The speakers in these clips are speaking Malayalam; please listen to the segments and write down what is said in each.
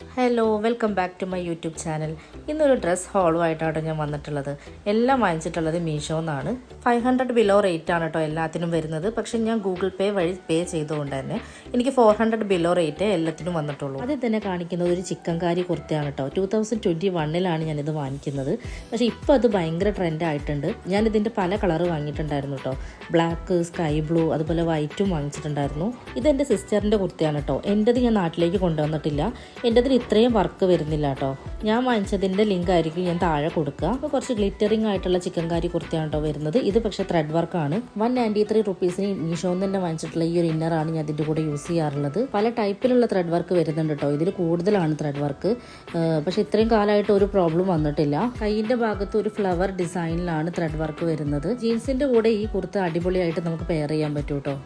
Hello welcome back to my YouTube channel. ഇന്നൊരു ഡ്രസ്സ് ഹോളുമായിട്ടാണ് ഞാൻ വന്നിട്ടുള്ളത്. എല്ലാം വാങ്ങിച്ചിട്ടുള്ളത് മീഷോന്നാണ്. 500 ബിലോ റേറ്റ് ആണ് കേട്ടോ എല്ലാത്തിനും വരുന്നത്. പക്ഷേ ഞാൻ ഗൂഗിൾ പേ വഴി പേ ചെയ്തുകൊണ്ട് തന്നെ എനിക്ക് 400 ബിലോ റേറ്റ് എല്ലാത്തിനും വന്നിട്ടുള്ളൂ. അതിൽ തന്നെ കാണിക്കുന്നത് ഒരു ചിക്കൻ കാരി കുർത്തയാണ് കേട്ടോ. 2021 ഞാനിത് വാങ്ങിക്കുന്നത്. പക്ഷേ ഇപ്പോൾ അത് ഭയങ്കര ട്രെൻഡായിട്ടുണ്ട്. ഞാനിതിൻ്റെ പല കളറ് വാങ്ങിയിട്ടുണ്ടായിരുന്നു കേട്ടോ. ബ്ലാക്ക്, സ്കൈ ബ്ലൂ, അതുപോലെ വൈറ്റും വാങ്ങിച്ചിട്ടുണ്ടായിരുന്നു. ഇതെൻ്റെ സിസ്റ്ററിൻ്റെ കുർത്തയാണ് കേട്ടോ. എൻ്റെത് ഞാൻ നാട്ടിലേക്ക് കൊണ്ടുവന്നിട്ടില്ല. എൻ്റെതിൽ ഇത്രയും വർക്ക് വരുന്നില്ല കേട്ടോ. ഞാൻ വാങ്ങിച്ചതിൻ്റെ ലിങ്ക് ആയിരിക്കും ഞാൻ താഴെ കൊടുക്കുക. അപ്പോൾ കുറച്ച് ഗ്ലിറ്ററിംഗ് ആയിട്ടുള്ള ചിക്കൻ കാരി കുർത്തിയാണ് കേട്ടോ വരുന്നത്. ഇത് പക്ഷേ ത്രെഡ് വർക്കാണ്. 193 റുപ്പീസിന് മീഷോന്ന് തന്നെ വാങ്ങിച്ചിട്ടുള്ള ഈ ഒരു ഇന്നറാണ് ഞാൻ അതിൻ്റെ കൂടെ യൂസ് ചെയ്യാറുള്ളത്. പല ടൈപ്പിലുള്ള ത്രെഡ് വർക്ക് വരുന്നുണ്ട് കേട്ടോ. ഇതിൽ കൂടുതലാണ് ത്രെഡ് വർക്ക്. പക്ഷേ ഇത്രയും കാലമായിട്ട് ഒരു പ്രോബ്ലം വന്നിട്ടില്ല. കൈയിൻ്റെ ഭാഗത്ത് ഒരു ഫ്ലവർ ഡിസൈനിലാണ് ത്രെഡ് വർക്ക് വരുന്നത്. ജീൻസിൻ്റെ കൂടെ ഈ കുർത്ത അടിപൊളിയായിട്ട് നമുക്ക് പെയർ ചെയ്യാൻ പറ്റും കേട്ടോ.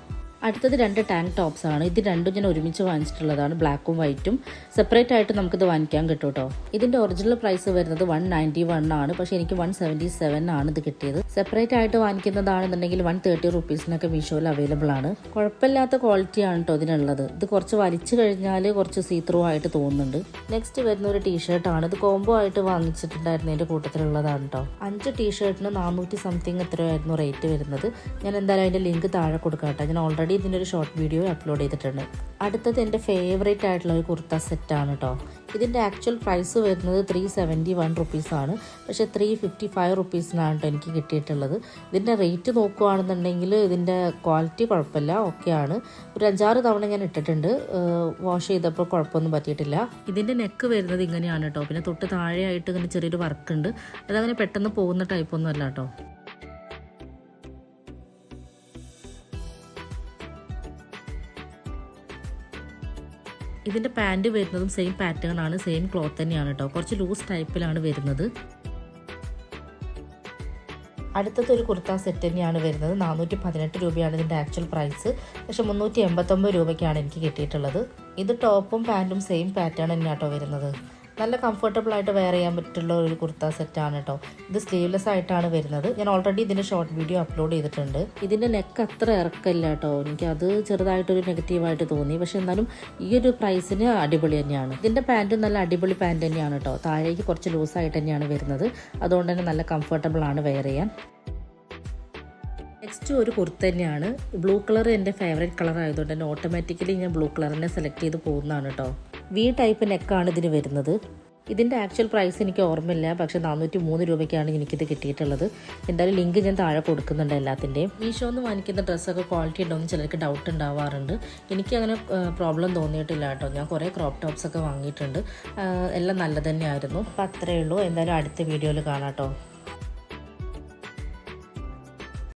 അടുത്തത് 2 ടാങ്ക് ടോപ്സ് ആണ്. ഇത് രണ്ടും ഞാൻ ഒരുമിച്ച് വാങ്ങിച്ചിട്ടുള്ളതാണ്. ബ്ലാക്കും വൈറ്റും സെപ്പറേറ്റ് ആയിട്ട് നമുക്കിത് വാങ്ങിക്കാൻ കിട്ടും കേട്ടോ. ഇതിൻ്റെ ഒറിജിനൽ പ്രൈസ് വരുന്നത് 191 ആണ്. പക്ഷേ എനിക്ക് 177 ആണ് ഇത് കിട്ടിയത്. സെപ്പറേറ്റ് ആയിട്ട് വാങ്ങിക്കുന്നതാണെന്നുണ്ടെങ്കിൽ 130 റുപ്പീസിനൊക്കെ മീഷോയിൽ അവൈലബിൾ ആണ്. കുഴപ്പമില്ലാത്ത ക്വാളിറ്റിയാണ് കേട്ടോ ഇതിനുള്ളത്. ഇത് കുറച്ച് വലിച്ചു കഴിഞ്ഞാൽ കുറച്ച് സീത്രൂ ആയിട്ട് തോന്നുന്നുണ്ട്. നെക്സ്റ്റ് വരുന്ന ഒരു ടീഷർട്ടാണ്. ഇത് കോംബോ ആയിട്ട് വാങ്ങിച്ചിട്ടുണ്ടായിരുന്നതിൻ്റെ കൂട്ടത്തിലുള്ളതാണ് കേട്ടോ. 5 ടീഷർട്ടിന് 400 സംതിങ് എത്രയായിരുന്നു റേറ്റ് വരുന്നത്. ഞാൻ എന്തായാലും അതിൻ്റെ ലിങ്ക് താഴെ കൊടുക്കാം കേട്ടോ. ഞാൻ ഓൾറെഡി ഇതിൻ്റെ ഒരു ഷോർട്ട് വീഡിയോ അപ്ലോഡ് ചെയ്തിട്ടുണ്ട്. അടുത്തത് എൻ്റെ ഫേവറേറ്റ് ആയിട്ടുള്ള ഒരു കുർത്ത സെറ്റാണ് കേട്ടോ. ഇതിൻ്റെ ആക്ച്വൽ പ്രൈസ് വരുന്നത് 371 റുപ്പീസാണ്. പക്ഷേ 355 റുപ്പീസിനാണ് കേട്ടോ എനിക്ക് കിട്ടിയിട്ടുള്ളത്. ഇതിൻ്റെ റേറ്റ് നോക്കുകയാണെന്നുണ്ടെങ്കിൽ ഇതിൻ്റെ ക്വാളിറ്റി കുഴപ്പമില്ല, ഓക്കെയാണ്. ഒരു 5-6 തവണ ഞാൻ ഇട്ടിട്ടുണ്ട്. വാഷ് ചെയ്തപ്പോൾ കുഴപ്പമൊന്നും പറ്റിയിട്ടില്ല. ഇതിൻ്റെ നെക്ക് വരുന്നത് ഇങ്ങനെയാണ് കേട്ടോ. പിന്നെ തൊട്ട് താഴെയായിട്ട് ഇങ്ങനെ ചെറിയൊരു വർക്കുണ്ട്. അതങ്ങനെ പെട്ടെന്ന് പോകുന്ന ടൈപ്പൊന്നും അല്ല കേട്ടോ. ഇതിൻ്റെ പാൻറ് വരുന്നതും സെയിം പാറ്റേൺ ആണ്, സെയിം ക്ലോത്ത് തന്നെയാണ് കേട്ടോ. കുറച്ച് ലൂസ് ടൈപ്പിലാണ് വരുന്നത്. അടുത്തത് ഒരു കുർത്ത സെറ്റ് തന്നെയാണ് വരുന്നത്. 418 രൂപയാണ് ഇതിൻ്റെ ആക്ച്വൽ പ്രൈസ്. പക്ഷേ 389 രൂപയ്ക്കാണ് എനിക്ക് കിട്ടിയിട്ടുള്ളത്. ഇത് ടോപ്പും പാൻറ്റും സെയിം പാറ്റേൺ തന്നെയാണ് കേട്ടോ വരുന്നത്. നല്ല കംഫർട്ടബിൾ ആയിട്ട് വെയർ ചെയ്യാൻ പറ്റുള്ള ഒരു കുർത്ത സെറ്റാണ് കേട്ടോ. ഇത് സ്ലീവ്ലെസ് ആയിട്ടാണ് വരുന്നത്. ഞാൻ ഓൾറെഡി ഇതിൻ്റെ ഷോർട്ട് വീഡിയോ അപ്ലോഡ് ചെയ്തിട്ടുണ്ട്. ഇതിൻ്റെ നെക്ക് അത്ര ഇറക്കമില്ല കേട്ടോ. എനിക്ക് അത് ചെറുതായിട്ടൊരു നെഗറ്റീവായിട്ട് തോന്നി. പക്ഷെ എന്നാലും ഈ ഒരു പ്രൈസിന് അടിപൊളി തന്നെയാണ്. ഇതിൻ്റെ പാൻറ്റും നല്ല അടിപൊളി പാൻറ്റ് തന്നെയാണ് കേട്ടോ. താഴേക്ക് കുറച്ച് ലൂസായിട്ട് തന്നെയാണ് വരുന്നത്. അതുകൊണ്ട് തന്നെ നല്ല കംഫർട്ടബിൾ ആണ് വെയർ ചെയ്യാൻ. നെക്സ്റ്റ് ഒരു കുർത്ത തന്നെയാണ്. ബ്ലൂ കളർ എൻ്റെ ഫേവറേറ്റ് കളർ ആയതുകൊണ്ട് തന്നെ ഓട്ടോമാറ്റിക്കലി ഞാൻ ബ്ലൂ കളറിനെ സെലക്ട് ചെയ്ത് പോകുന്നതാണ് കേട്ടോ. വി ടൈപ്പ് നെക്കാണ് ഇതിന് വരുന്നത്. ഇതിൻ്റെ ആക്ച്വൽ പ്രൈസ് എനിക്ക് ഓർമ്മയില്ല. പക്ഷേ 403 രൂപയ്ക്കാണ് എനിക്കിത് കിട്ടിയിട്ടുള്ളത്. എന്തായാലും ലിങ്ക് ഞാൻ താഴെ കൊടുക്കുന്നുണ്ട് എല്ലാത്തിൻ്റെയും. മീഷോന്ന് വാങ്ങിക്കുന്ന ഡ്രസ്സൊക്കെ ക്വാളിറ്റി ഉണ്ടോയെന്ന് ചിലർക്ക് ഡൗട്ട് ഉണ്ടാവാറുണ്ട്. എനിക്കങ്ങനെ പ്രോബ്ലം തോന്നിയിട്ടില്ല കേട്ടോ. ഞാൻ കുറേ ക്രോപ്പ് ടോപ്സൊക്കെ വാങ്ങിയിട്ടുണ്ട്. എല്ലാം നല്ലത് തന്നെയായിരുന്നു. അപ്പോൾ അത്രയേ ഉള്ളൂ. എന്തായാലും അടുത്ത വീഡിയോയിൽ കാണാം കേട്ടോ.